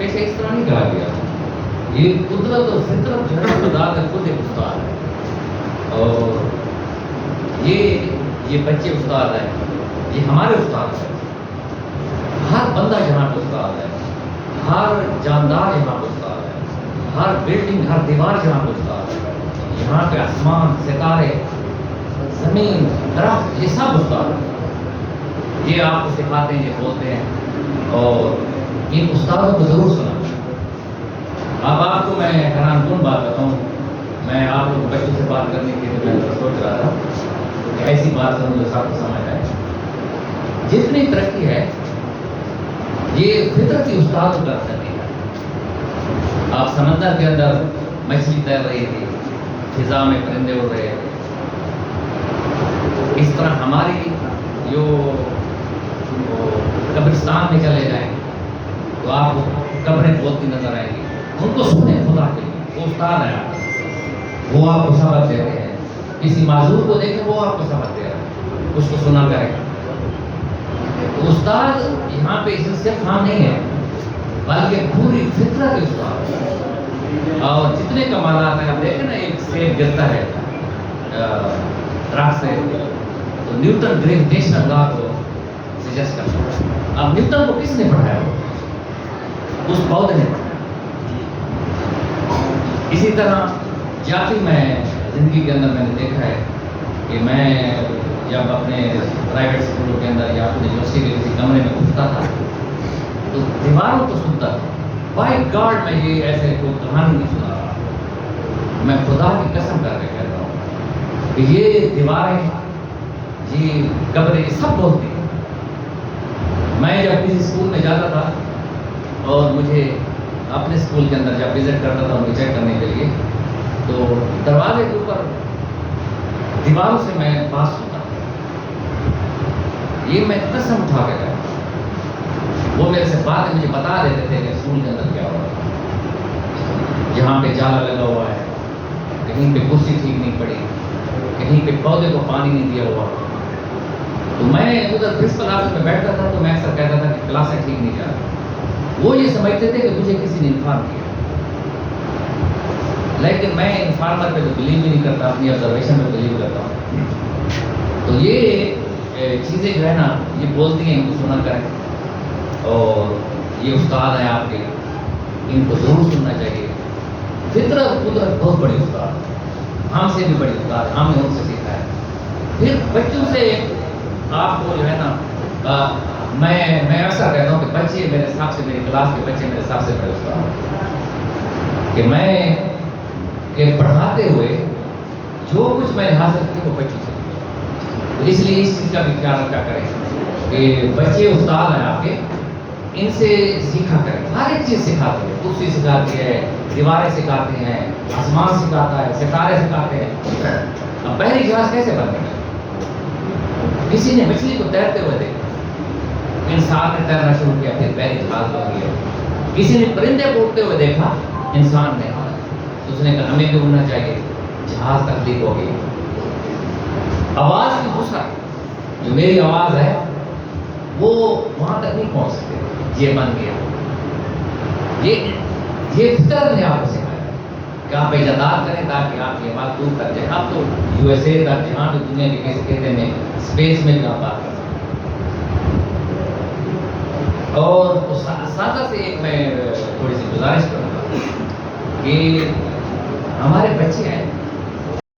پیشہ اس طرح نہیں کہا گیا. یہ قدرت اور فطرت جو ہے خدا کا خود ایک استاد ہے. اور یہ بچے استاد ہیں, یہ ہمارے استاد ہیں. ہر بندہ یہاں پہ استاد ہے, ہر جاندار یہاں پہ استاد ہے, ہر بلڈنگ, ہر دیوار یہاں پہ استاد ہے. یہاں پہ آسمان, ستارے, زمین, درخت, یہ سب استاد ہیں. یہ آپ کو سکھاتے ہیں, یہ بولتے ہیں, اور ان استادوں کو ضرور سنا. اب آپ کو میں حیران کن بات بتاؤں, میں آپ لوگ بچوں سے بات کرنے کے لیے میں سوچ رہا تھا کہ ایسی بات کروں جو سب کو سمجھ آئے. جتنی ترقی ہے یہ فطرتی استاد کو کر سکتی ہے. آپ سمندر کے اندر مچھلی تیر رہی تھی, فضا میں پرندے اڑ رہے تھے. اس طرح ہماری جو قبرستان میں چلے جائیں تو آپ کو قبریں بولتی نظر آئیں گی. ان کو سنیں خدا کے لیے, وہ استاد ہیں, وہ آپ کو سبق دیتے ہیں. کسی معذور کو دیکھیں, وہ آپ کو سبق دے رہا ہے, اس کو سنا کرے. استاد یہاں پہ صرف ہم نہیں ہے, بلکہ پوری فطرت استاد ہے. اور جتنے کمالات ہیں, آپ دیکھیں نا, ایک سیب گرتا ہے درخت سے, تو نیوٹن گریویٹیشنل لا کو سجیسٹ کرتا ہے. اب نیوٹن کو کس نے پڑھایا؟ اس پودے نے پڑھایا. اسی طرح جاتی میں زندگی کے اندر میں نے دیکھا ہے کہ میں جب اپنے پرائیویٹ اسکولوں کے اندر یا اپنے یونیورسٹی کے کسی کمرے میں اٹھتا تھا تو دیواروں کو سنتا تھا. بائی گاڈ میں یہ ایسے کوئی کہانی نہیں سنا رہا. میں خدا کی قسم کر کے کہتا ہوں کہ یہ دیواریں, یہ قبریں, سب بولتی ہیں. میں جب کسی اسکول میں جاتا تھا اور مجھے اپنے اسکول کے اندر جب وزٹ کرتا تھا ان کو چیک کرنے کے لیے, تو دروازے کے اوپر دیواروں سے میں بات سنتا تھا. یہ میں قسم اٹھا کے گیا. وہ میرے سے بات مجھے بتا دیتے تھے کہ اسکول کے اندر کیا ہو رہا ہے. یہاں پہ جالا لگا ہوا ہے, کہیں پہ کرسی ٹھیک نہیں پڑی, کہیں پہ پودے کو پانی نہیں دیا ہوا. تو میں ادھر پرنسپل آفس میں بیٹھتا تھا تو میں اکثر کہتا تھا کہ کلاسیں ٹھیک نہیں جا رہی. وہ یہ سمجھتے تھے کہ مجھے کسی نے انفارم کیا, لیکن میں انفارمر پہ تو بلیو بھی نہیں کرتا, اپنی آبزرویشن پہ بلیو کرتا ہوں. تو یہ چیزیں جو ہے نا, یہ بولتی ہیں, ان کو سنا کریں. اور یہ استاد ہیں آپ کے, ان کو ضرور سننا چاہیے. فطرت قدرت بہت بڑی استاد ہے, ہم سے بھی بڑی استاد ہے, ہم نے ان سے سیکھا ہے. پھر بچوں سے آپ کو جو ہے نا, میں ایسا کہتا ہوں کہ بچے میرے حساب سے, میری کلاس کے بچے میرے حساب سے بڑے استاد ہیں. کہ میں پڑھاتے ہوئے جو کچھ میں نے حاصل کیا وہ بچوں سے. اس لیے اس چیز کا بھی خیال رکھا کریں کہ بچے استاد ہیں آپ کے, ان سے سیکھا کریں. ہر ایک چیز سکھاتے ہیں, کرسی سکھاتی ہے, دیواریں سکھاتے ہیں, آسمان سکھاتا ہے, ستارے سکھاتے ہیں. اب بحری جہاز کیسے بنتے ہیں؟ کسی نے مچھلی کو تیرتے ہوئے دیکھا, انسان نے تیرنا شروع کیا, پھر بحری جہاز بن گیا. کسی نے پرندے کو اڑتے ہوئے دیکھا, انسان نے, تو اس نے کہا ہمیں بھی اڑنا چاہیے, جہاز تخلیق ہو گئی. آواز کی وسعت, جو میری آواز ہے وہ وہاں تک نہیں پہنچ سکتے, یہ بن گیا. یہ فطرت نے آپ کو سکھایا کہ آپ اجتہاد کریں تاکہ آپ کی آواز دور تک جائے. آپ تو یو ایس اے تک, جہاں بھی دنیا کے کسی خطے میں, اسپیس میں بھی آپ بات کر سکتے ہیں. اور اساتذہ سے ایک میں تھوڑی سی گزارش کروں گا کہ ہمارے بچے ہیں